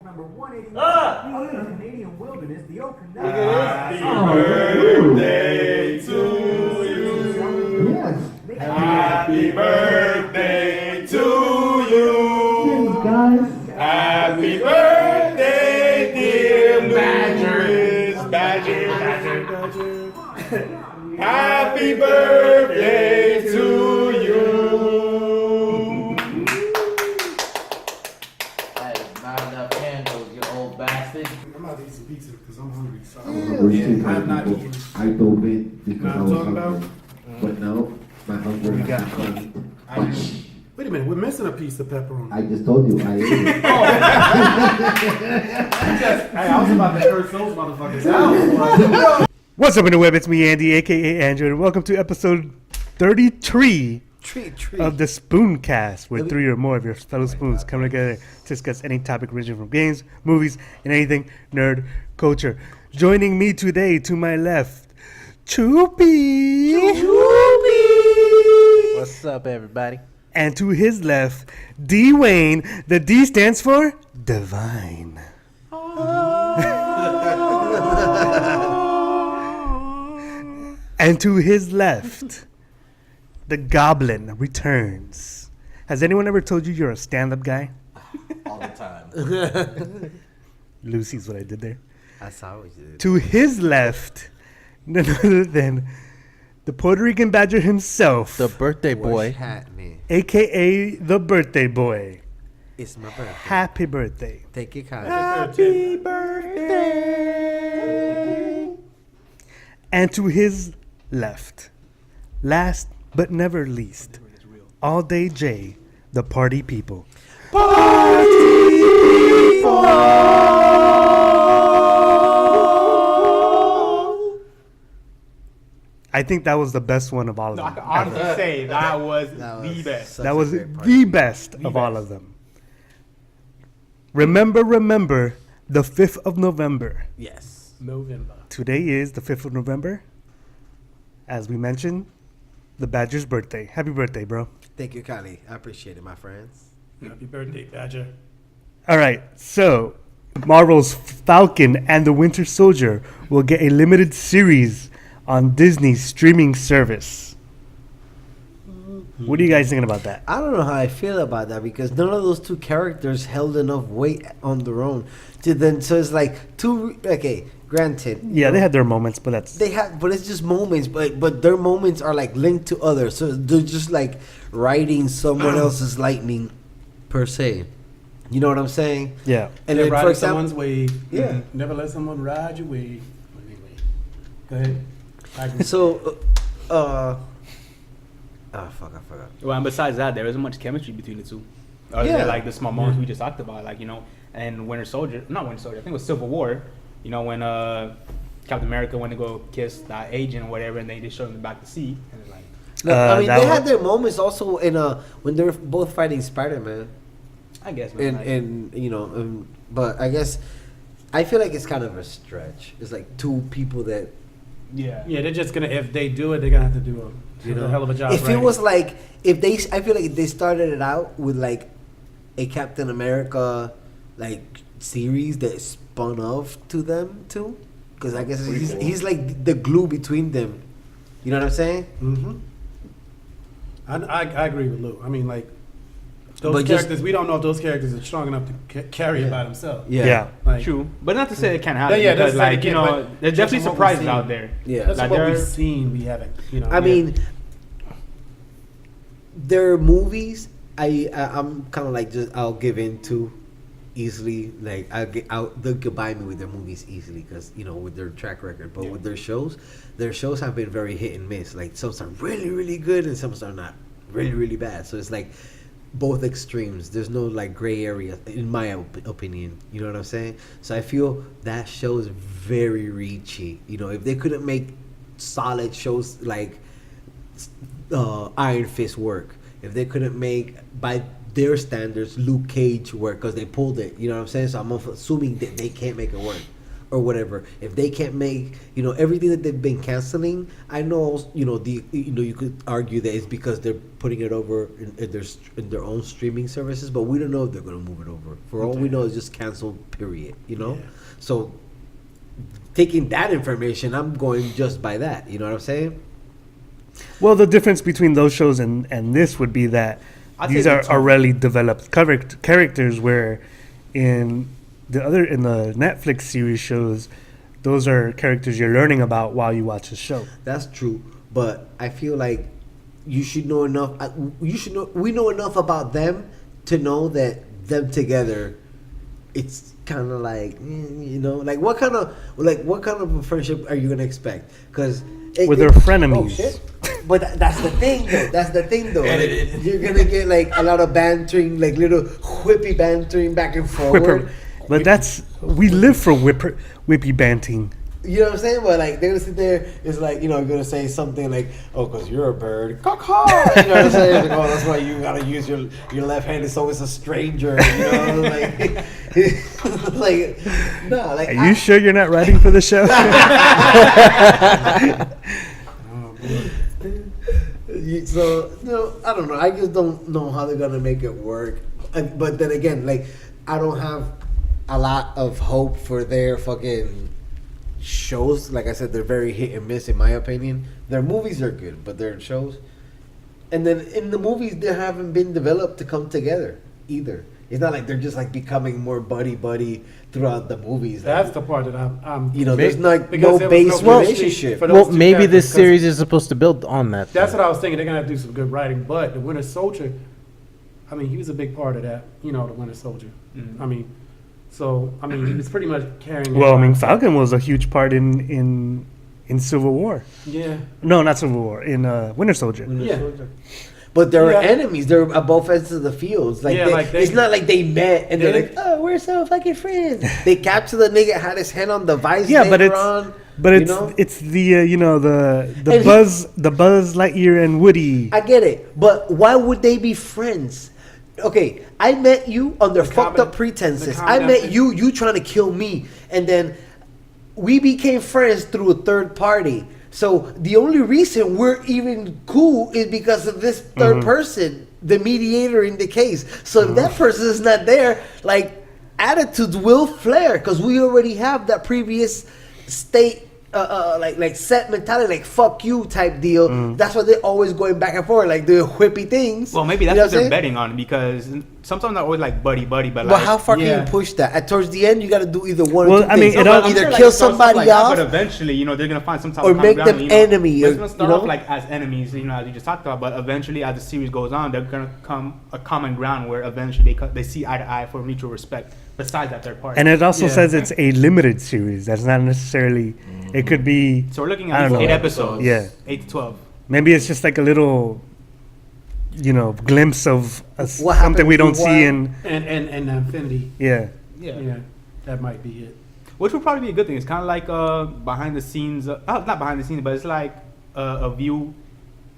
Number 181 of the Canadian wilderness, the Okanagan. Happy birthday to you. Yes. Happy birthday to you. Thanks, guys. Happy birthday, dear Badger. Happy birthday to you. That is not enough candles, you old bastard. I'm about to eat some pizza because I'm hungry. So I I'm not eating. I dove in because Know I what was I'm talking hungry. But no, my hunger has been quenched. Wait a minute, we're missing a piece of pepperoni. I just told you, I ate it. Hey, I was about to curse those motherfuckers out. What's up in the web? It's me, Andy, aka Andrew, and welcome to episode 33 of the Spooncast, where three or more of your fellow spoons come together to discuss any topic ranging from games, movies, and anything nerd culture. Joining me today, to my left, Choopy. What's up, everybody? And to his left, D. Wayne. The D stands for Divine. And to his left, the Goblin returns. Has anyone ever told you you're a stand-up guy? All the time. Lucy's what I did there. That's how we do it. To his left, none other than the Puerto Rican Badger himself, The birthday boy. Happening. a.k.a. the Birthday Boy. It's my birthday. Happy birthday. Thank you, Kyle. Happy birthday. And to his left, last but never least, All Day J, the Party People. I think that was the best one of all of I them. can honestly say that was the best. That was the best of all of them. Remember, the 5th of November. Yes. November. Today is the 5th of November. As we mentioned, the Badger's birthday. Happy birthday, bro. Thank you, Kylie. I appreciate it, my friends. Happy birthday, Badger. All right, so Marvel's Falcon and the Winter Soldier will get a limited series on Disney's streaming service. What are you guys thinking about that? I don't know how I feel about that because none of those two characters held enough weight on their own to then. So it's like two. Okay, granted. Yeah, they had their moments, but that's... They have, but it's just moments. But their moments are like linked to others, so they're just like riding someone else's lightning, per se. You know what I'm saying? Yeah. And Never then, ride for example, someone's wave. Yeah. Never let someone ride your wave. Anyway, go ahead. I agree. so, oh fuck, I forgot. Well, and besides that, there isn't much chemistry between the two. Other Yeah. than like the small moments we just talked about, like, and Winter Soldier, not Winter Soldier, I think it was Civil War. When Captain America went to go kiss that agent or whatever, and they just showed him the back to see, and then, like, I mean, that they one- had their moments also in when they were both fighting Spider-Man, I guess, man, but I guess I feel like it's kind of a stretch. It's like two people that yeah, Yeah, they're just gonna, if they do it, they're gonna have to do a hell of a job. if it writing. was like I feel like if they started it out with like a Captain America like series that spun off to them too, because I guess he's like the glue between them. You know what I'm saying? Mm-hmm. I agree with Lou. I mean, like, those But just- characters, we don't know if those characters are strong enough to carry it by themselves. Yeah. Like, true, but not to say it can't happen. Yeah, because, that's like, like, yeah, but there's just definitely from what we've surprises seen. out there. Yeah. That's Like, what we've there- seen. We haven't, I mean, their movies, I'm kind of like I'll give in to easily. Like they'll get by me with their movies easily because with their track record. But with their shows have been very hit and miss. Like some are really really good and some are not really really bad. So it's like both extremes. There's no like gray area in my opinion. You know what I'm saying? So I feel that show is very reachy. If they couldn't make solid shows like Iron Fist work, if they couldn't make by their standards Luke Cage work because they pulled it, you know what I'm saying? So I'm assuming that they can't make it work. or whatever, if they can't make, everything that they've been canceling, I know, you could argue that it's because they're putting it over in their own streaming services, but we don't know if they're going to move it over. For all we know, it's just canceled, period, Yeah. So taking that information, I'm going just by that, you know what I'm saying? Well, the difference between those shows and this would be that these are already developed characters, where in the Netflix series shows, those are characters you're learning about while you watch the show. That's true, but I feel like you should know enough. We know enough about them to know that them together, it's kind of like, like what kind of a friendship are you gonna expect? Because they're frenemies. Oh, shit. But that's the thing, though. Like, you're gonna get like a lot of bantering, like little whippy bantering back and forward. But we live for whippy banting. You know what I'm saying? But like they're gonna sit there, it's like, gonna say something like, "Oh, cause you're a bird." Caw-caw. You know what I'm saying? Like, oh, that's why you gotta use your left hand. It's always a stranger. Like, no, like. Are you sure you're not writing for the show? So I don't know. I just don't know how they're gonna make it work. But then again, like, I don't have a lot of hope for their fucking shows. Like I said, they're very hit and miss in my opinion. Their movies are good, but their shows, and then in the movies, they haven't been developed to come together either. It's not like they're just like becoming more buddy throughout the movies. That's the part that I'm there's like because no there was base no relationship. for those Well, two maybe this characters, 'cause series is supposed to build on that. That's though. what I was thinking. They're gonna do some good writing, but the Winter Soldier, I mean, he was a big part of that. The Winter Soldier. Mhm. I mean, he was pretty much carrying. Well, I mean, everybody. Falcon was a huge part in Civil War. Yeah. No, not Civil War. In Winter Soldier. Yeah. But they're Yeah. enemies. They're at both ends of the fields. Like, Yeah, it's not like they met and they're they- like, "Oh, we're so fucking friends." They captured the nigga, had his hand on the vice. Yeah, but later it's on, it's the the And Buzz Lightyear and Woody. I get it, but why would they be friends? Okay, I met you under fucked up pretenses. I met you. You trying to kill me, and then we became friends through a third party. So the only reason we're even cool is because of this third person, the mediator in the case. So if that person is not there, like, attitudes will flare because we already have that previous state, like set mentality, like fuck you type deal. That's why they're always going back and forth, like doing whippy things. Well, maybe You that's know what they're I'm saying? betting on, because sometimes they're always like buddy, but But like. how far can yeah. you push that? At towards the end, you got to do either one Well, or two I mean, things. it all- I'm Either sure, like, kill it starts off somebody like that, off, but eventually, they're gonna find some type or of common make ground, them enemy, It's or, gonna start you know? off like as enemies, as you just talked about. But eventually, as the series goes on, they're gonna come a common ground where eventually they see eye to eye for mutual respect. Besides that third party, And it also Yeah. says it's a limited series. That's not necessarily. It could be. so we're looking I at don't 8 know. episodes. Yeah. 8 to 12. Maybe it's just like a little, glimpse of What something happened we don't before- see in. and Infinity. Yeah. Yeah, that might be it. Which would probably be a good thing. It's kind of like behind the scenes. Not behind the scenes, but it's like a view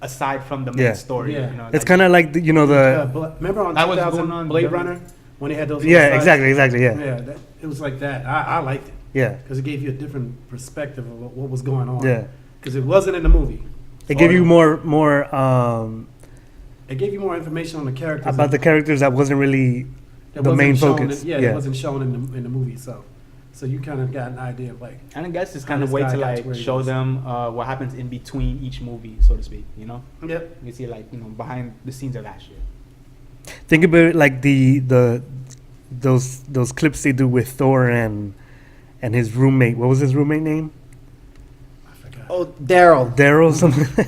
aside from the main Yeah. story. Yeah. It's kind of like the. Remember on That was 2000 going on Blade during- Runner when they had those? Yeah, little exactly. Yeah. Yeah, it was like that. I liked it Yeah. because it gave you a different perspective of what was going on. Yeah. Because it wasn't in the movie. It gave you more It gave you more information on the characters about the characters that wasn't really that the wasn't main shown focus. in- it wasn't shown in the movie itself. So you kind of got an idea of like. And I guess it's How kind of this way guy to got to like where he show is. them what happens in between each movie, so to speak. Yep. You see like behind the scenes of that shit. Think about it like those clips they do with Thor and his roommate. What was his roommate name? I forgot. Oh, Daryl. Daryl something.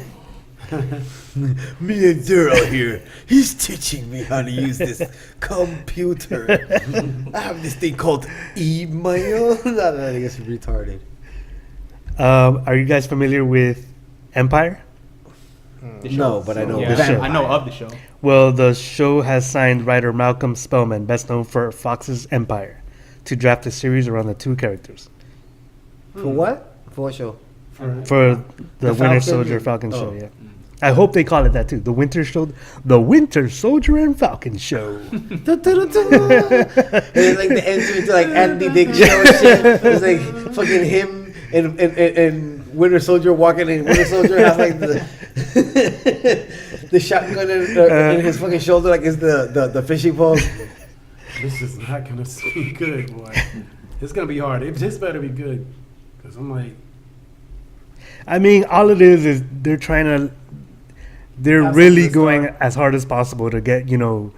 Me and Daryl here. He's teaching me how to use this computer. I have this thing called email. That is retarded. Are you guys familiar with Empire? The No, show. but I know Yeah, the show. I know of the show. Well, the show has signed writer Malcolm Spellman, best known for Fox's Empire, to draft a series around the two characters For what? For what show? for the Winter Falcon? Soldier Falcon Oh. show. Yeah. I hope they call it that too. The Winter Soldier and Falcon Show. And then, like the ends into like Andy Dick show and shit. It's like fucking him and Winter Soldier walking in. Winter Soldier has like the the shotgun in his fucking shoulder, like it's the fishing pole. This is not gonna be good, boy. It's gonna be hard. This better be good, because I'm like, I mean, all it is they're trying to. They're Have really something to going start. as hard as possible to get to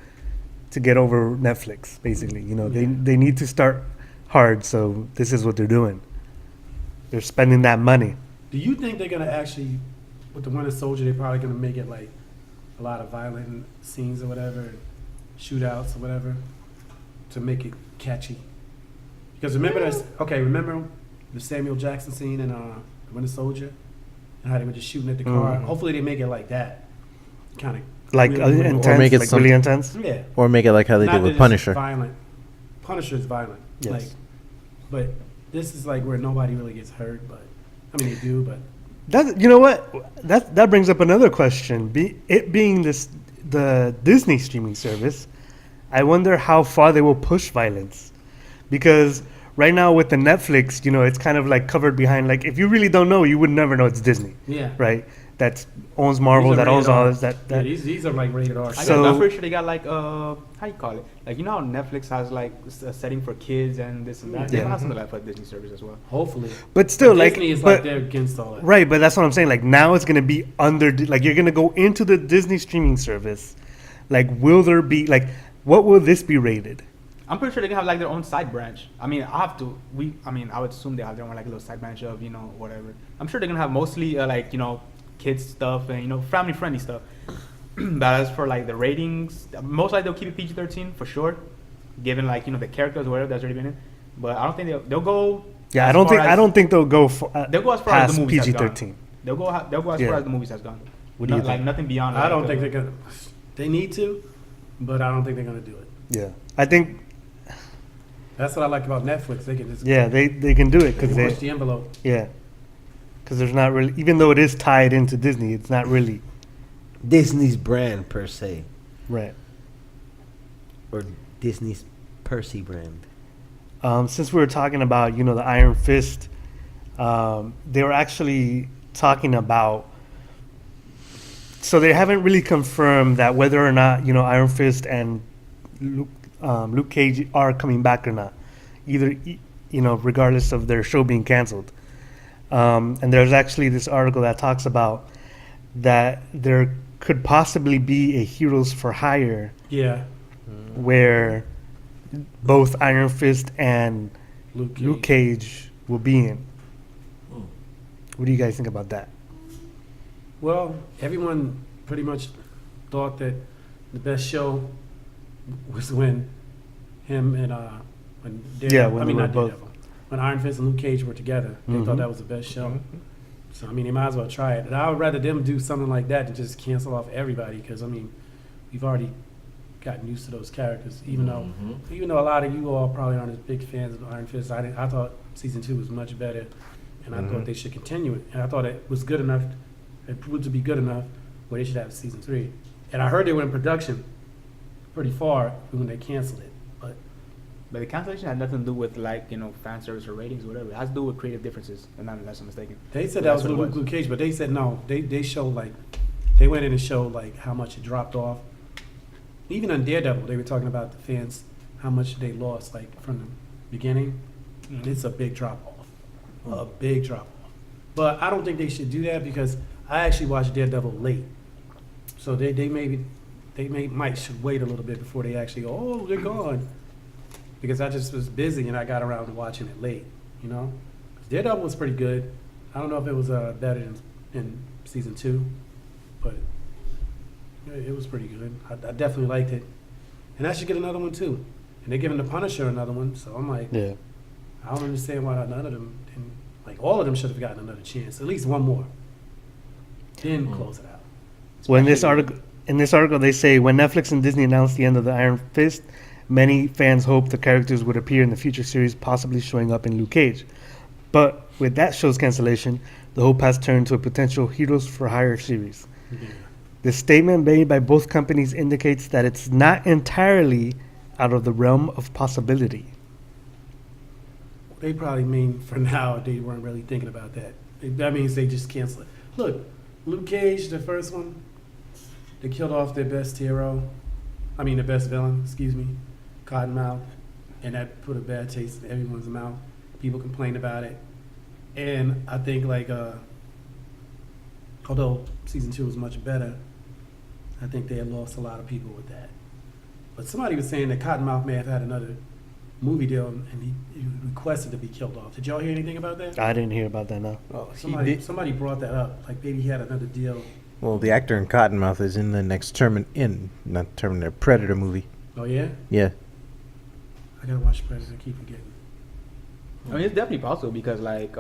get over Netflix. Basically, they need to start hard. So this is what they're doing. They're spending that money. do you think they're gonna actually, with the Winter Soldier, they're probably gonna make it like a lot of violent scenes or whatever, shootouts or whatever, to make it catchy? Because remember the Samuel Jackson scene in the Winter Soldier, and how they were just shooting at the car. Mhm. Hopefully they make it like that, kind of Like really, really intense, make it like something- really intense. yeah. Or make it like how they Not did that with it's Punisher. Violent. Punisher is violent. Yes. Like, but this is like where nobody really gets hurt. But I mean, they do. But That you know what? That brings up another question. It being the Disney streaming service, I wonder how far they will push violence, because right now with the Netflix, it's kind of like covered behind, like, if you really don't know, you would never know it's Disney, yeah, right? That owns Marvel, These are that owns rated all R. this, that Yeah, these are like rated R. So- I'm pretty sure they got like how you call it? Like how Netflix has like a setting for kids and this and that. They Yeah. have something like that for Disney service as well. Hopefully, but still, like, Disney is but, like they're against all that. right? But that's what I'm saying. Like now, it's gonna be under, like, you're gonna go into the Disney streaming service. Like, will there be like, what will this be rated? I'm pretty sure they can have like their own side branch. I mean, I would assume they have their own like little side branch of whatever. I'm sure they're gonna have mostly like kids stuff and family friendly stuff. But as for like the ratings, most likely they'll keep it PG-13 for sure, given like the characters or whatever that's already been in. But I don't think they'll go. Yeah, as I don't far think as- they'll go They'll go as far as past the movies has PG-13. gone. They'll go as Yeah. far as the movies has gone. What do you Like think? nothing beyond. I like, don't think they're gonna. They need to, but I don't think they're gonna do it. Yeah, I think That's what I like about Netflix. They can just they can do it they because can push the envelope. because there's not really, even though it is tied into Disney, it's not really Disney's brand per se, right. or Disney's Percy brand. Since we were talking about the Iron Fist, they were actually talking about. So they haven't really confirmed that whether or not Iron Fist and Luke Cage are coming back or not, either regardless of their show being canceled. And there's actually this article that talks about that there could possibly be a Heroes for Hire Yeah, where both Iron Fist and Luke Cage. Luke Cage will be in. What do you guys think about that? Well, everyone pretty much thought that the best show was when him and when Daredevil, Yeah, when I they mean were not both- Daredevil, when Iron Fist and Luke Cage were together. They Mhm. thought that was the best show. So I mean, they might as well try it. And I would rather them do something like that than just cancel off everybody, because I mean, we've already gotten used to those characters. Even though a lot of you all probably aren't as big fans of Iron Fist, I thought season 2 was much better, and I thought they should continue it. And I thought it was good enough. It proved to be good enough where they should have season 3. And I heard they were in production pretty far when they canceled it. But But the cancellation had nothing to do with like fan service or ratings or whatever. It has to do with creative differences, and unless I'm mistaken. they said So that was that's what it Luke Cage, but they said no. They showed like they went in and showed like how much it dropped off. Even on Daredevil, they were talking about the fans, how much they lost like from the beginning. And it's a big drop off, a big drop off. But I don't think they should do that, because I actually watched Daredevil late, so they might should wait a little bit before they actually go, oh, they're gone, because I just was busy and I got around to watching it late. 'Cause Daredevil was pretty good. I don't know if it was better in season 2, but it was pretty good. I definitely liked it, and I should get another one too. And they're giving the Punisher another one, so I'm like, Yeah. I don't understand why none of them didn't. Like, all of them should have gotten another chance, at least one more. Then close it out. Well, in this article, they say when Netflix and Disney announced the end of the Iron Fist, many fans hoped the characters would appear in the future series, possibly showing up in Luke Cage. But with that show's cancellation, the hope has turned to a potential Heroes for Hire series. The statement made by both companies indicates that it's not entirely out of the realm of possibility. They probably mean for now they weren't really thinking about that. That means they just cancel it. Look, Luke Cage, the first one, they killed off their best hero. I mean, the best villain, excuse me, Cottonmouth. And that put a bad taste in everyone's mouth. People complained about it. And I think, like, although season 2 was much better, I think they had lost a lot of people with that. But somebody was saying that Cottonmouth may have had another movie deal and he requested to be killed off. Did y'all hear anything about that? I didn't hear about that, no. Oh, Somebody brought that up. Like, maybe he had another deal. Well, the actor in Cottonmouth is in the next Terminator Predator movie. Oh, yeah? Yeah. I gotta watch Predator. I keep forgetting. I mean, it's definitely possible because, like,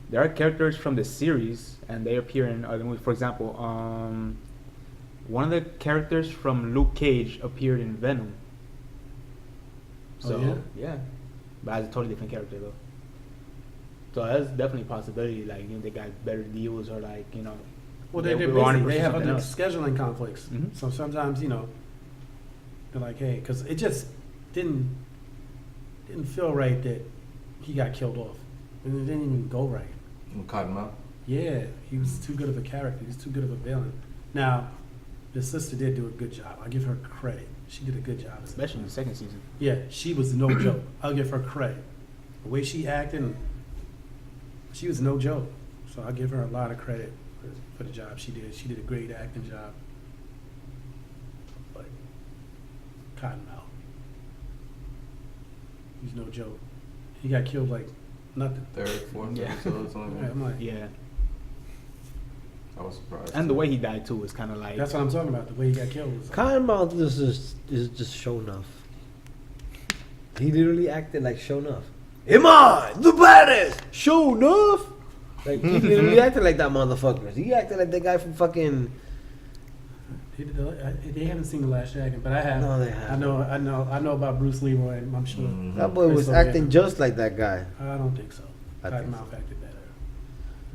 there are characters from the series and they appear in other movies. For example, one of the characters from Luke Cage appeared in Venom. So, Oh, yeah. But as a totally different character, though. So that's definitely a possibility. Like, you know, they got better deals or, like, you know. Well, they were on it for have something other else. scheduling conflicts. Mhm. So sometimes, you know, they're like, hey, because it just didn't feel right that he got killed off. And it didn't even go right. Cottonmouth. Yeah, he was too good of a character. He was too good of a villain. Now, the sister did do a good job. I'll give her credit. She did a good job. Especially in the second season. Yeah, she was no joke. I'll give her credit. The way she acted, she was no joke. So I'll give her a lot of credit for the job she did. She did a great acting job. But Cottonmouth, he's no joke. He got killed like nothing. Third, fourth Yeah. episode, something like I'm like, Yeah. I was surprised. And the way he died, too, was kind of like. that's what I'm talking about. The way he got killed was like, Cottonmouth is just show enough. He literally acted like show enough. Am I the baddest? Show enough. Like he literally acted like that motherfucker. He acted like that guy from fucking. they haven't seen The Last Dragon, but I have. No, they haven't. I know about Bruce Leroy, and I'm sure. That boy was Crystal acting River. just like that guy. I don't think so. I think Cottonmouth acted better.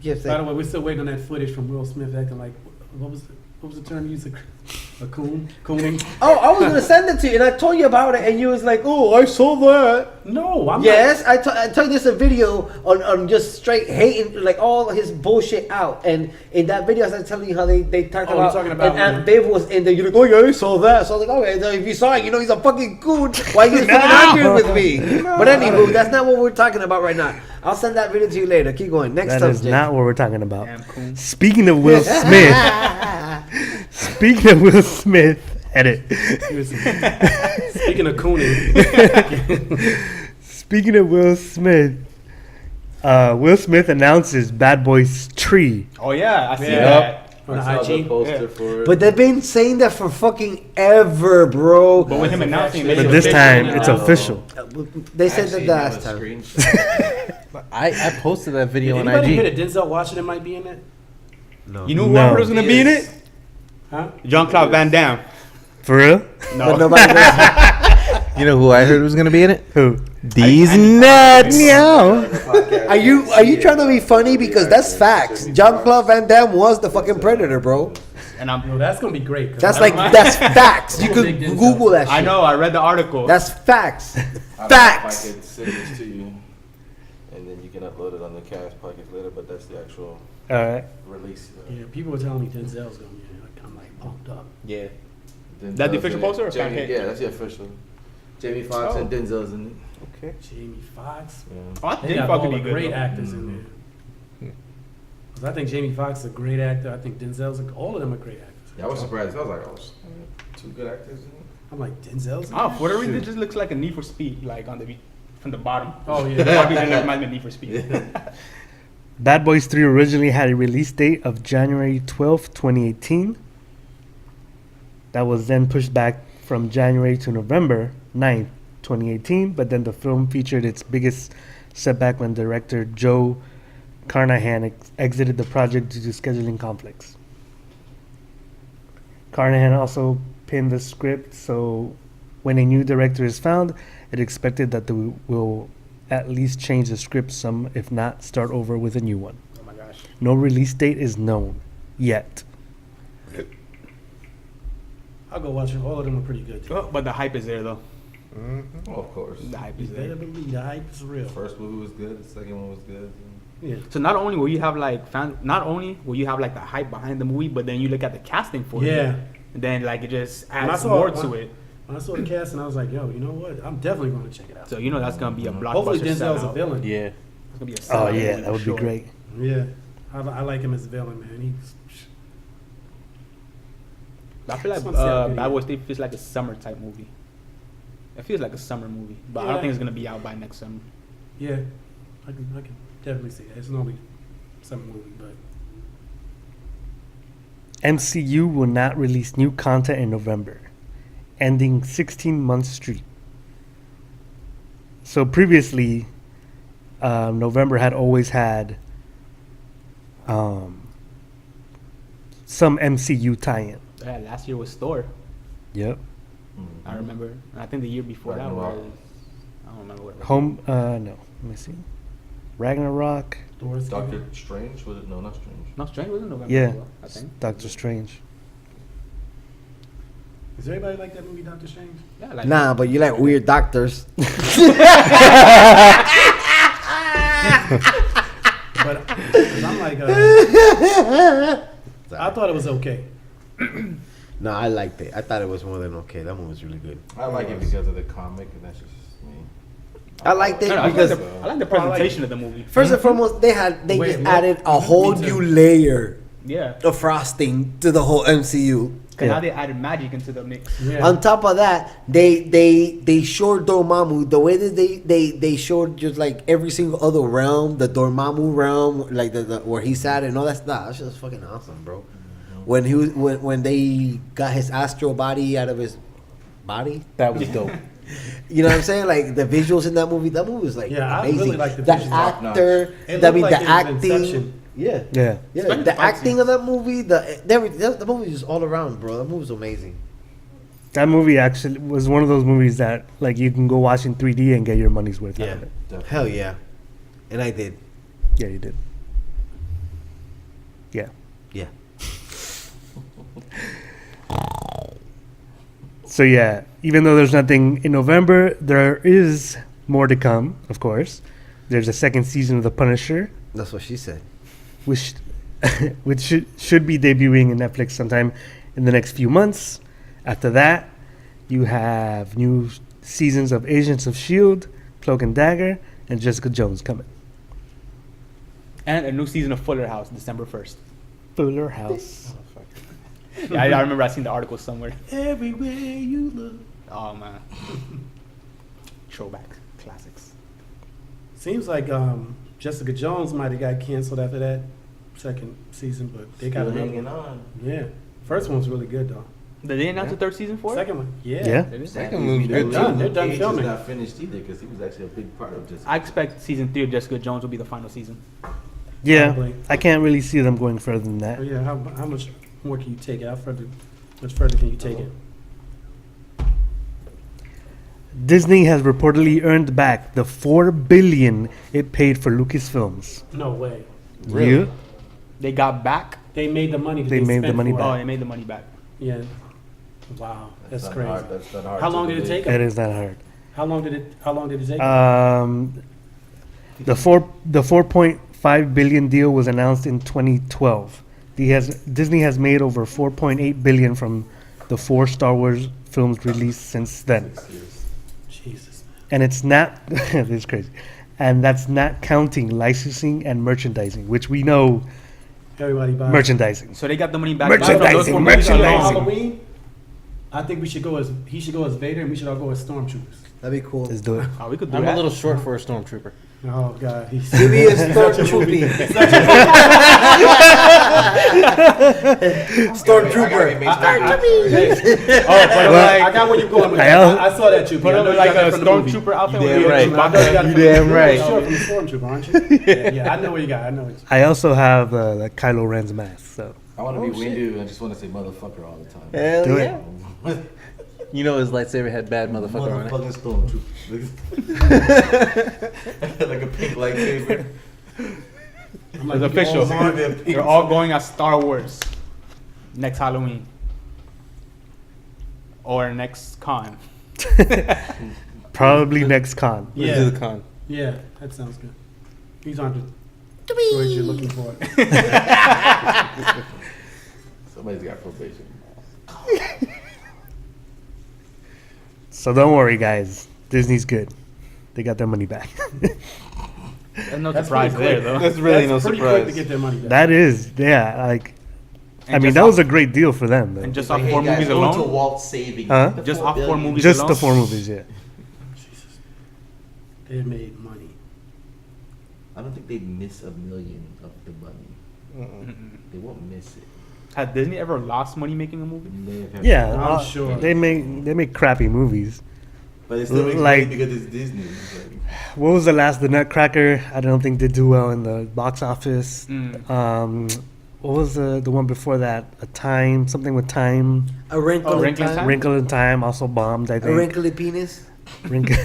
Yes, By the way, we're still waiting on that footage from Will Smith acting like what was the term you used? A coon? Cooning? Oh, I was gonna send it to you, and I told you about it, and you was like, "Oh, I saw that." No, I'm Yes, I told you this a video on just straight hating like all his bullshit out, and in that video I was telling you how they talked Oh, you're about, talking about and Aunt when- Babe was in there. You're like, "Oh yeah, I saw that." So I was like, "Okay, so if you saw it, you know he's a fucking coon. Why you fucking arguing with me?" But anywho, that's not what we're talking about right now. I'll send that video to you later. Keep going. Next That subject. is not what we're talking about. Damn coon. Speaking of Will Smith, edit. Speaking of cooning, Speaking of Will Smith, Will Smith announces Bad Boys 3. Oh, yeah. I see Yeah. that. on the I saw the IG. poster Yeah. for it. But they've been saying that for fucking ever, bro. But with him announcing But it's this official time now. it's official. They I said actually that have last a time. screenshot. I posted that Did video on anybody hear IG. that Denzel Washington might be in it? No. You knew who No. I was going to be in it? Huh? Jean-Claude Van Damme. For real? But nobody knows. You know who I heard was gonna be in it? Who? These nuts. Meow. Are you trying to be funny? Because that's facts. Jean-Claude Van Damme was the fucking Predator, bro. And I'm. No, that's gonna be great. 'cause That's I like don't- that's facts. You I'm a could big Denzel. Google that shit. I know. I read the article. That's facts. I don't know Facts. if I could send this to you, and then you can upload it on the Cash Pockets later. But that's the actual All right. release. Yeah, people were telling me Denzel's gonna be in it. Like, I'm like pumped up. Yeah. Denzel's That the official in it. poster or Jamie, fan yeah, that's the official. Jamie Foxx and Denzel's in it. Jamie Foxx. Yeah. Oh, I They think got Fox all could the be good. great though. actors in there. 'Cause I think Jamie Foxx is a great actor. I think Denzel's all of them are great actors. Yeah, I was surprised. I was like, oh, two good actors in it. I'm like Denzel's. in Oh, there? for whatever reason, Shoot. it just looks like a Need for Speed, like on the from the bottom. Oh yeah. Probably didn't remind me of Need for Speed. Bad Boys 3 originally had a release date of January 12th, 2018. That was then pushed back from January to November 9th, 2018. But then the film featured its biggest setback when director Joe Carnahan exited the project due to scheduling conflicts. Carnahan also pinned the script, so when a new director is found, it expected that they will at least change the script some, if not start over with a new one. Oh my gosh. No release date is known. yet. I'll go watch it. All of them are pretty good. Too. Oh, but the hype is there though. Oh, of course. The hype You is better there. believe the hype is real. The first movie was good. The second one was good. Yeah. So not only will you have like not only will you have like the hype behind the movie, but then you look at the casting for it. Yeah. And then like it just When I adds saw- more to when- it. When I saw the cast, and I was like, yo, you know what? I'm definitely going to check it out. So you know that's gonna be a blockbuster. Hopefully Denzel's a sellout. villain. Yeah. It's gonna be a Oh sellout yeah, movie that for would sure. be great. Yeah. I like him as a villain, man. He's I feel like Just wanna see how good he Bad is. Boys 3 feels like a summer type movie. It feels like a summer movie, but I don't Yeah. think it's gonna be out by next summer. yeah. I can definitely see that. It's normally some movie, but MCU will not release new content in November, ending 16-month streak. So previously, November had always had some MCU tie-in. Yeah, last year was Thor. Yep. I remember. And I think the year before that Ragnarok. was I don't remember what it was. No. Let me see. Ragnarok. Thor's Doctor Strange was it? No, not Strange. No, Strange was in November. Yeah. as well, I think. Doctor Strange. Is everybody like that movie, Doctor Strange? Yeah, like Nah, but you like weird doctors. But 'cause I'm like, I thought it was okay. No, I liked it. I thought it was more than okay. That one was really good. I like it because of the comic, and that's just me. I liked it No, because I like the presentation of the movie. first and foremost, they Wait, just what? added a whole Me new too. layer Yeah. of frosting to the whole MCU. Because now they added magic into the mix. Yeah. On top of that, they showed Dormammu the way that they showed just like every single other realm, the Dormammu realm, like the where he sat and all that stuff. That's just fucking awesome, bro. When he was when they got his astral body out of his body, That was dope. you know what I'm saying? Like the visuals in that movie was like Yeah, I amazing. really like the that visuals. actor, It I looked mean like the it was acting, Inception. yeah. Yeah. Yeah, Especially the the fight acting scenes. of that movie, the movie is all around, bro. That movie was amazing. That movie actually was one of those movies that like you can go watch in 3D and get your money's worth out of it. Hell yeah, and I did. Yeah, you did. Yeah. Yeah. So yeah, even though there's nothing in November, there is more to come, of course. There's a second season of The Punisher, That's what she said. which should be debuting in Netflix sometime in the next few months. After that, you have new seasons of Agents of S.H.I.E.L.D., Cloak and Dagger, and Jessica Jones coming. And a new season of Fuller House, December 1st. Fuller House. Yeah, I remember I seen the article somewhere. Everywhere you look. Oh man. Throwback classics. Seems like Jessica Jones might have got canceled after that second season, but they got Still another hanging one. on. Yeah, first one's really good though. Did they announce a third season for it? Second one, yeah. Yeah. Did it? Second movie, they're done. They're done Cage filming. is not finished either because he was actually a big part of this. I expect season 3 of Jessica Jones will be the final season. Yeah, Probably. I can't really see them going further than that. Oh, yeah, how much more can you take it? Much further can you take it? Disney has reportedly earned back the $4 billion it paid for Lucasfilms. No way. Yeah. They got back. They made the money. That They made the spent money for it. back. Oh, they made the money back. Yeah. Wow, that's not crazy. hard. That's not hard How to long did it believe. take? It is not hard. How long did it take? The 4.5 billion deal was announced in 2012. Disney has made over 4.8 billion from the 4 Star Wars films released since then, 6 years. Jesus. and it's not. This is crazy, and that's not counting licensing and merchandising, which we know Everybody buy. merchandising. So they got the money back. Merchandising, from those So on merchandising. Halloween, I think he should go as Vader, and we should all go as stormtroopers. That'd be cool. Let's do it. Oh, we could do I'm that. a little short for a stormtrooper. Oh God, he's Give me a stormtrooper. Stormtrooper. I got where you're going with that. I saw that, Troopy. Put I him know in you like got a that from the movie. stormtrooper outfit. You with damn a right. Chewbacca. I know you got it You from damn the, right. You're short from the stormtrooper, aren't you? Yeah, I know where you got. I know. I also have the Kylo Ren's mask. So I want to be Windu. I just want to say motherfucker all the time. Hell Do yeah. You know his lightsaber had bad motherfucker on it. Motherfucking stormtrooper. Like a pink lightsaber. I'm like, It's you all official. Marvel They're people. all going as Star Wars next Halloween or next con. Probably next con. Yeah. Do the con. Yeah, that sounds good. These aren't the droids you're looking for. Somebody's got probation. So don't worry, guys. Disney's good. They got their money back. There's no That's surprise pretty there, quick. though. That's really no pretty quick to surprise. get their money back. That is, yeah. Like, And I mean, just that off- was a great deal for them. Though. And just Like, off hey, 4 guys, movies go to alone? Walt saving Huh? the Just 4 off 4 billion. movies Just alone? the 4 movies, yeah. Jesus. They made money. I don't think they'd miss $1 million of the money. Mm-mm. They won't miss it. Has Disney ever lost money making a movie? They have- Yeah, I'm sure. they make crappy movies. But it still makes Like- money because it's Disney. It's like, What was the last? The Nutcracker. I don't think did do well in the box office. Mm. What was the one before that? A Time, something with Time. A wrinkle in Wrinkle in time. Time? Wrinkle in Time also bombed. I A think. wrinkly penis. Wrinkle.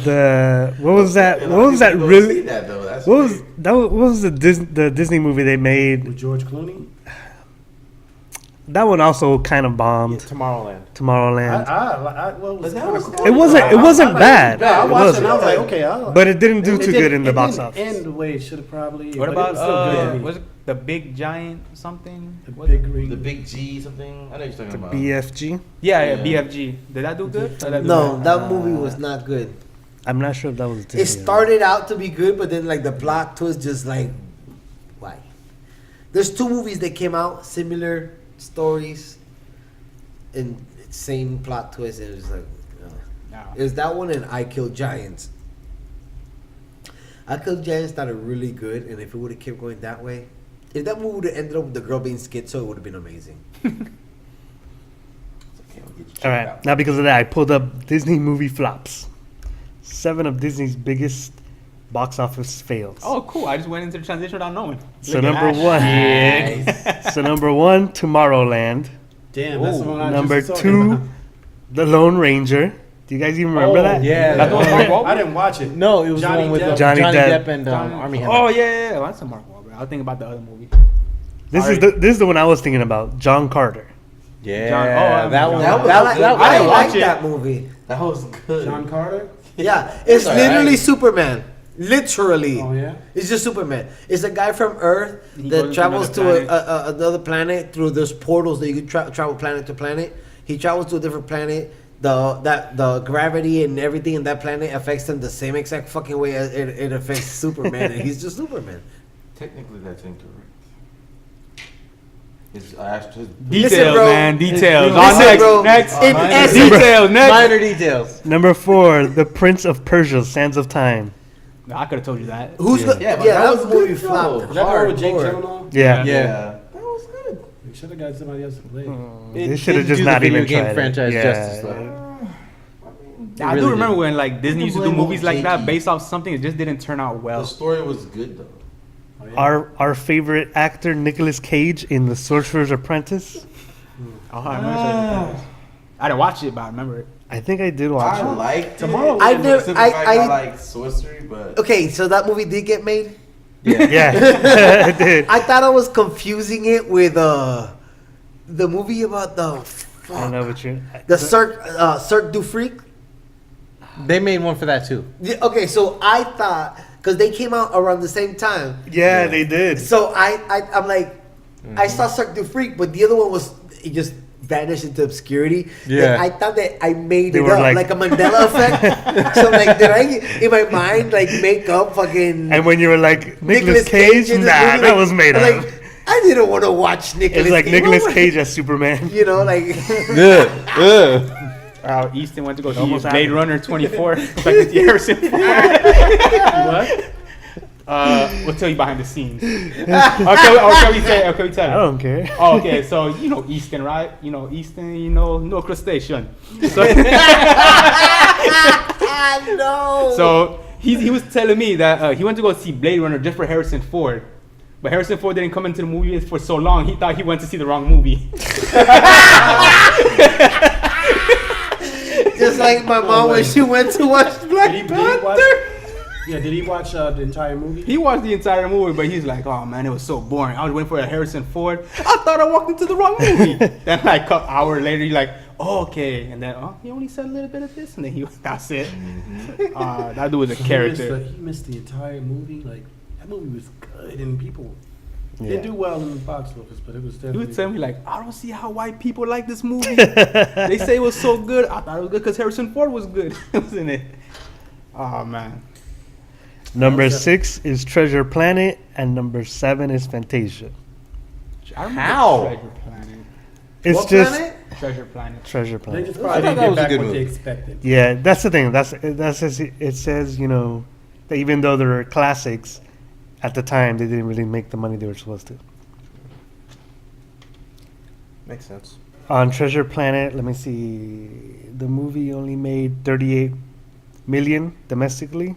What was that? a lot What of was that people don't see really? that, though. That's What was weird. that? What was the Disney movie they made? With George Clooney? That one also kind of bombed. Tomorrowland. Tomorrowland. Well, But that kinda was cool. cool. It wasn't I bad. Yeah, I It watched it wasn't. and I was like, okay, I'll. But it didn't do It too didn't- good in the it box didn't office. end the way it should have probably. What but it about, was still good to me. was it the Big Giant something? The Was big it? green? The Big G something? I know you're talking about. BFG. Yeah, Yeah. BFG. Did that do good? Or did that do No, bad? that movie was not good. I'm not sure if that was Disney. It started out to be good, but then like the plot twist just like, why? There's 2 movies that came out, similar stories, and same plot twist. And it was like, No. it was that one and I Killed Giants. I Killed Giants started really good, and if it would have kept going that way, if that movie would have ended up with the girl being schizo, it would have been amazing. Okay, we'll get you All checked right. out. Now because of that, I pulled up Disney movie flops. 7 of Disney's biggest box office fails. Oh, cool. I just went into the transition without knowing. So Look at number that 1. shit. So number 1, Tomorrowland. Damn, that's the one I Number just was talking 2, about. The Lone Ranger. Do you guys even remember that? Yeah. That's the one with Mark Wahlberg? I didn't watch it. No, it was Johnny the one with Depp. Johnny Johnny Depp. Depp and Army Hammer. Oh, yeah. Well, that's a Mark Wahlberg. I was thinking about the other movie. This is Alright. this is the one I was thinking about. John Carter. Yeah, John- oh, that one. John- I didn't like watch it. that movie. That was good. John Carter? Yeah, it's alright. literally Superman. Literally. Oh, yeah? It's just Superman. It's a guy from Earth He goes that into travels another to planet. another planet through those portals that you can travel planet to planet. He travels to a different planet. The gravity and everything in that planet affects him the same exact fucking way as it affects Superman, and he's just Superman. Technically, that's incorrect. His, his Details, bro. man. Details. Listen, On next. bro. Next. In Minor essence- details. Next. Minor details. Number 4, The Prince of Persia: Sands of Time. No, I could have told you that. Who's Yeah. yeah, Yeah, but yeah, that that was movie good, though. flopped. Is that the one with Jake hardcore. Gyllenhaal? Yeah. Yeah. That was good. We should have got somebody else to play. They should have didn't just do the not video even game tried franchise it. justice, Yeah. though. I really do remember did. when like Disney You used to can do blame movies like that JG. based off something that just didn't turn out The well. story was good, though. Oh, yeah? Our favorite actor Nicolas Cage in The Sorcerer's Apprentice. Oh, I remember. I didn't watch it, but I remember it. I think I did watch I it. liked Tomorrow- it. I never- Except the fact I- I like sorcery, but Okay, so that movie did get made. Yeah, it did. I thought I was confusing it with the movie about the I don't know what you. the Cirque du Freak. They made one for that too. Yeah, okay, so I thought because they came out around the same time, Yeah, they did. so I'm like, I saw Cirque du Freak, but the other one was it just vanished into obscurity. Yeah. And I thought that I made They it were up like- like a Mandela effect. So like, did I in my mind like make up fucking And when you were like Nicolas Nicolas Cage, in nah, this movie, that like- was made up. Like I didn't want to watch Nicolas. It's like Cage. Nicolas Cage as Superman. You know, like Easton went to go see almost Blade happened. Runner 24. Expected to Harrison Ford. What? We'll tell you behind the scenes. Okay, we tell I you. don't care. Oh, okay, so you know Easton, right? You know Easton, no crustacean. So, no. so he was telling me that he went to go see Blade Runner just for Harrison Ford. But Harrison Ford didn't come into the movie for so long, he thought he went to see the wrong movie. Just like my mom when she went to watch Black Did he watch- Panther. Yeah, did he watch the entire movie? He watched the entire movie, but he's like, "Oh man, it was so boring. I was waiting for a Harrison Ford. I thought I walked into the wrong movie." Then like an hour later, you're like, "Oh, okay." And then, he only said a little bit of this, and then that's it. That dude was a character. He missed the entire movie. Like that movie was good, and people Yeah. didn't do well in the box office, but it was He definitely. would tell me like, "I don't see how white people like this movie. They say it was so good. I thought it was good because Harrison Ford was good, wasn't it?" Oh man. Number 6 is Treasure Planet, and number 7 is Fantasia. I remember How? Treasure Planet. It's What just planet? Treasure Planet. Treasure They Planet. just I probably thought didn't that get was a back good what they movie. expected. Yeah, that's the thing. That's it says, you know, that even though they're classics, at the time they didn't really make the money they were supposed to. Makes sense. On Treasure Planet, let me see. The movie only made 38 million domestically.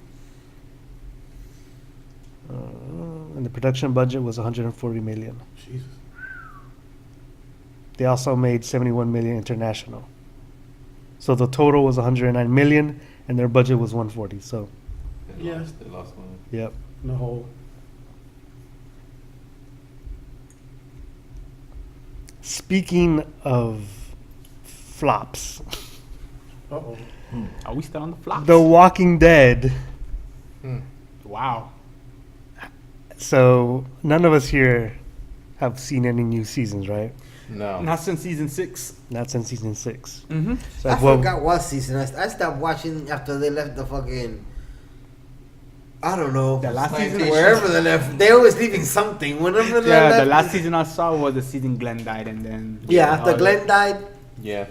And the production budget was 140 million. Jesus. They also made 71 million international. So the total was 109 million, and their budget was 140. So, Yeah. They lost money. yep. In the whole. Speaking of flops, Uh-oh. Are we still on the flops? The Walking Dead. Wow. So none of us here have seen any new seasons, right? No. Not since season 6. Not since season 6. Mm-hmm. So I what- forgot what season. I stopped watching after they left the fucking. I don't know. The last season. Wherever they left, they always leaving something. Whenever they Yeah, left, the last season I saw was the season Glenn died, and then Yeah, after Glenn died. Yeah.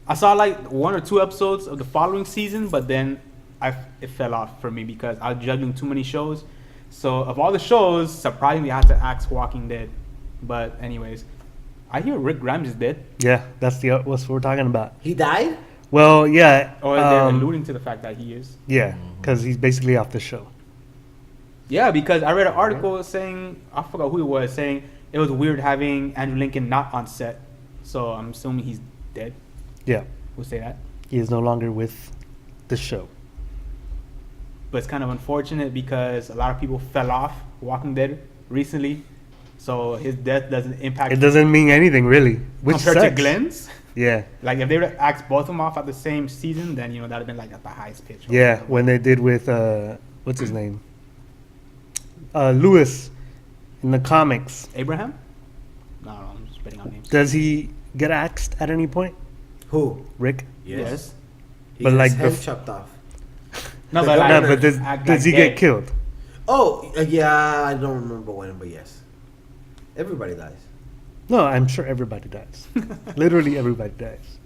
I saw like 1 or 2 episodes of the following season, but then it fell off for me because I was juggling too many shows. So of all the shows, surprisingly, I had to axe Walking Dead. But anyways, I hear Rick Grimes is dead. Yeah, that's what we're talking about. He died. Well, yeah. Or they're alluding to the fact that he is. Yeah, because he's basically off the show. Yeah, because I read an article saying, I forgot who it was, saying it was weird having Andrew Lincoln not on set. So I'm assuming he's dead. Yeah, We'll say that. he is no longer with the show. But it's kind of unfortunate because a lot of people fell off Walking Dead recently. So his death doesn't impact It doesn't mean anything really, which compared sucks. to Glenn's. Yeah, Like if they would have axed both of them off at the same season, then that'd have been like at the highest pitch. or yeah. whatever. When they did with what's his name, Lewis, in the comics, Abraham? No, I'm just spitting out names. does he get axed at any point? Who? Rick? Yes. He But got like his head bef- chopped off. No, No, but like, but does act he like get dead. killed? Oh, yeah. I don't remember when, but yes. Everybody dies. No, I'm sure everybody dies. Literally everybody dies.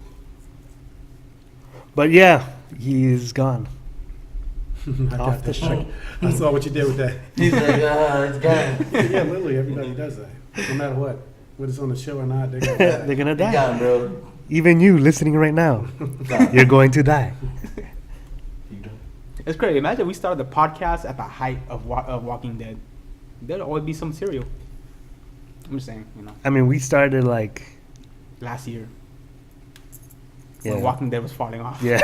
But yeah, he is gone. I Off got the that. show. I saw what you did with that. He's like, it's gone. Yeah, literally everybody does that. No matter what. Whether it's on the show or not, they're gonna die. They're gonna It's die. gone, bro. Even you listening right now, Gone. you're going to die. It's crazy. Imagine we started the podcast at the height of Walking Dead. There'd always be some cereal. I'm just saying, I mean, we started like, last year yeah, when Walking Dead was falling off. yeah.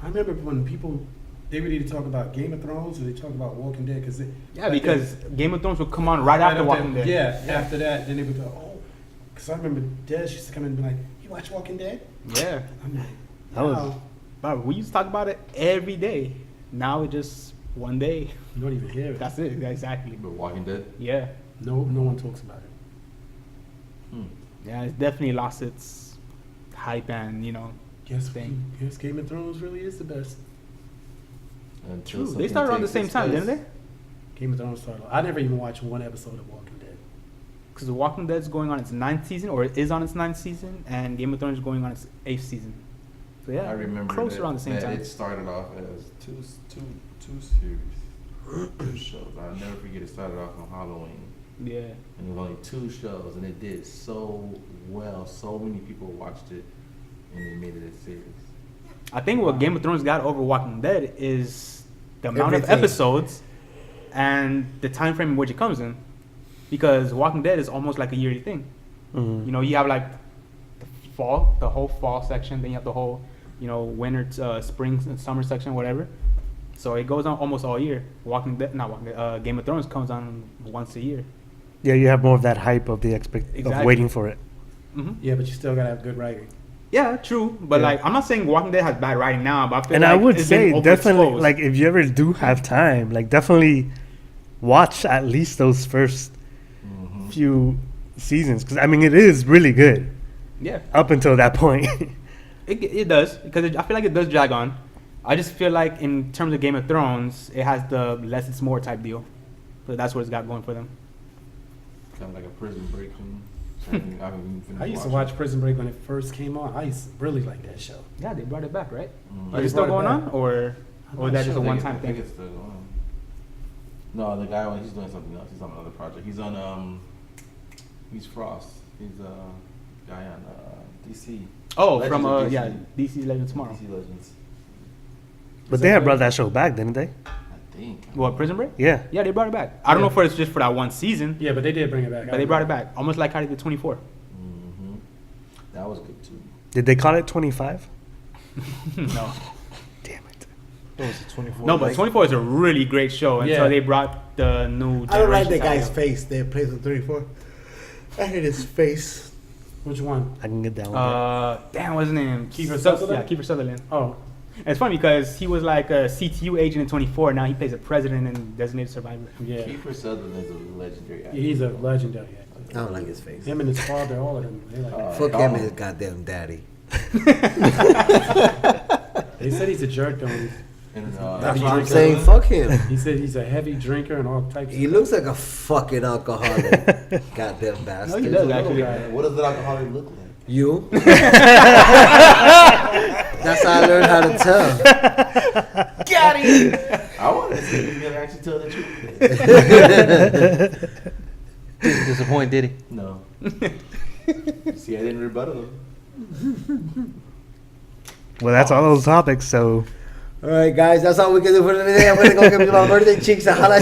I remember when people they would either talk about Game of Thrones or they talk about Walking Dead because Yeah, because Game of Thrones would come on right after Walking Dead. Yeah, after that, then they would go, oh, because I remember Des used to come in and be like, "You watch Walking Dead?" Yeah. I'm like, That was- "Wow." But we used to talk about it every day. Now it just one day. You don't even hear it. That's it. Exactly. But Walking Dead. Yeah. No one talks about it. Yeah, it's definitely lost its hype and, Guess Thing. Game of Thrones really is the best. Until True. They something started around the takes same its time, place. didn't they? Game of Thrones started. I never even watched one episode of Walking Dead. Because The Walking Dead is going on its 9th season, or it is on its 9th season, and Game of Thrones is going on its 8th season. So yeah, I remember close that, around the same that time. it started off as two series, two shows. I'll never forget. It started off on Halloween, Yeah. and it was only 2 shows, and it did so well. So many people watched it, and they made it a series. I think what Game of Thrones got over Walking Dead is the amount Everything. of episodes and the time frame in which it comes in. Because Walking Dead is almost like a yearly thing. Mhm. You have like the whole fall section, then you have the whole, winter, spring, and summer section, whatever. So it goes on almost all year. Game of Thrones comes on once a year. Yeah, you have more of that hype of the of Exactly. waiting for it. Hmm. Yeah, but you still gotta have good writing. Yeah, true. But Yeah. like, I'm not saying Walking Dead has bad writing now, but I feel And like I would it's been say definitely, overexposed. like, if you ever do have time, like, definitely watch at least those first few seasons, because I mean, it is really good yeah, up until that point. it does, because I feel like it does drag on. I just feel like in terms of Game of Thrones, it has the less is more type deal. So that's what it's got going for them. Kind of like a Prison Break. I haven't even finished I used to watching watch it. Prison Break when it first came on. I used to really like that show. Yeah, they brought it back, right? Mm. Is They it still brought it going back. on, or not that just sure. a I one-time think thing? it's still going. No, the guy he's doing something else. He's on another project. He's on he's Frost. He's a guy on DC. Oh, Legends from of DC. DC Legends Tomorrow. DC Legends. But they have brought that show back, didn't they? I think. What, Prison Break? Yeah. Yeah, they brought it back. I don't know if it's just for that one season, Yeah, but they did bring it back. but they brought it back, almost like how they did 24. Mm-hmm. That was good too. Did they call it 25? No, Damn it. What was it, 24? no, but 24 is a really great show until Yeah. they brought the new. I don't like that generations guy's out. face that plays on 34. I hate his face. Which one? I can get that one. Damn, what's his name? Kiefer Sutherland? Yeah, Kiefer Sutherland. Oh, And it's funny because he was like a CTU agent in 24. Now he plays a president in Designated Survivor. yeah. Kiefer Sutherland is a legendary actor. He's a legendary actor. I don't like his face. Him and his father, all of them. They like. Fuck him and his goddamn daddy. They said he's a jerk though. And, That's Heavy what I'm drinker. saying. Fuck him. He said he's a heavy drinker and all types. He of looks like a fucking alcoholic. Goddamn No, bastard. he does actually. what does an alcoholic look like? You? That's how I learned how to tell. Got him. I want to see if he's gonna actually tell the truth. Didn't disappoint, did he? No. See, I didn't rebuttal him. Well, that's all those topics, so All right, guys, that's all we can do for today. I'm gonna go give me my birthday cheeks and holla.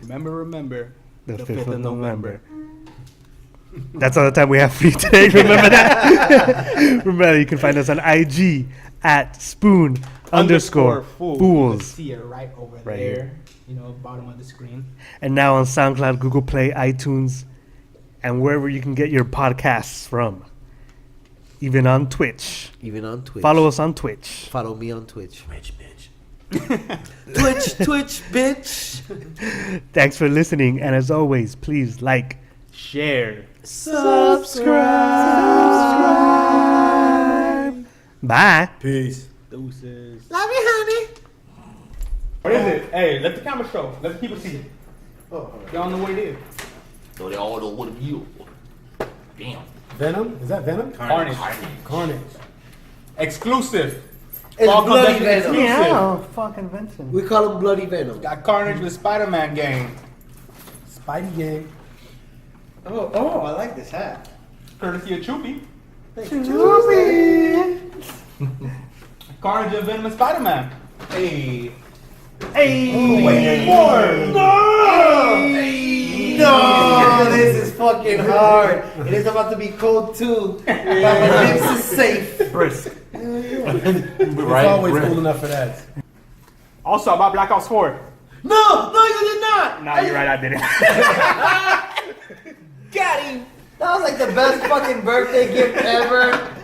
Remember. the 5th of November. That's all the time we have for you today. Remember that? Remember that you can find us on IG at spoon_fools. See it right over Right there. here. You know, bottom of the screen. And now on SoundCloud, Google Play, iTunes, and wherever you can get your podcasts from. Even on Twitch. Even on Twitch. Follow us on Twitch. Follow me on Twitch. Rich bitch. Twitch, bitch. Thanks for listening. And as always, please like, Share. subscribe. Bye. Peace. Deuces. Love you, honey. What is it? Hey, let the camera show. Let the people see it. Y'all know what it is. So they all know what you. Damn. Venom? Is that Venom? Carnage. Carnage. Exclusive. It's Fall Bloody Convention Venom. exclusive. fucking Vincent. We call him Bloody Venom. Got Carnage with Spider-Man gang. Spidey gang. Oh, I like this hat. Courtesy of Choopy. Carnage and Venom and Spider-Man. Hey. Hey. Wait, more. No, this is fucking hard. It is about to be cold too. But my lips is safe. Brisk. It's always cool enough for that. Also, about Black Ops 4. No, you did not. Nah, you're right, I didn't. Got him. That was like the best fucking birthday gift ever.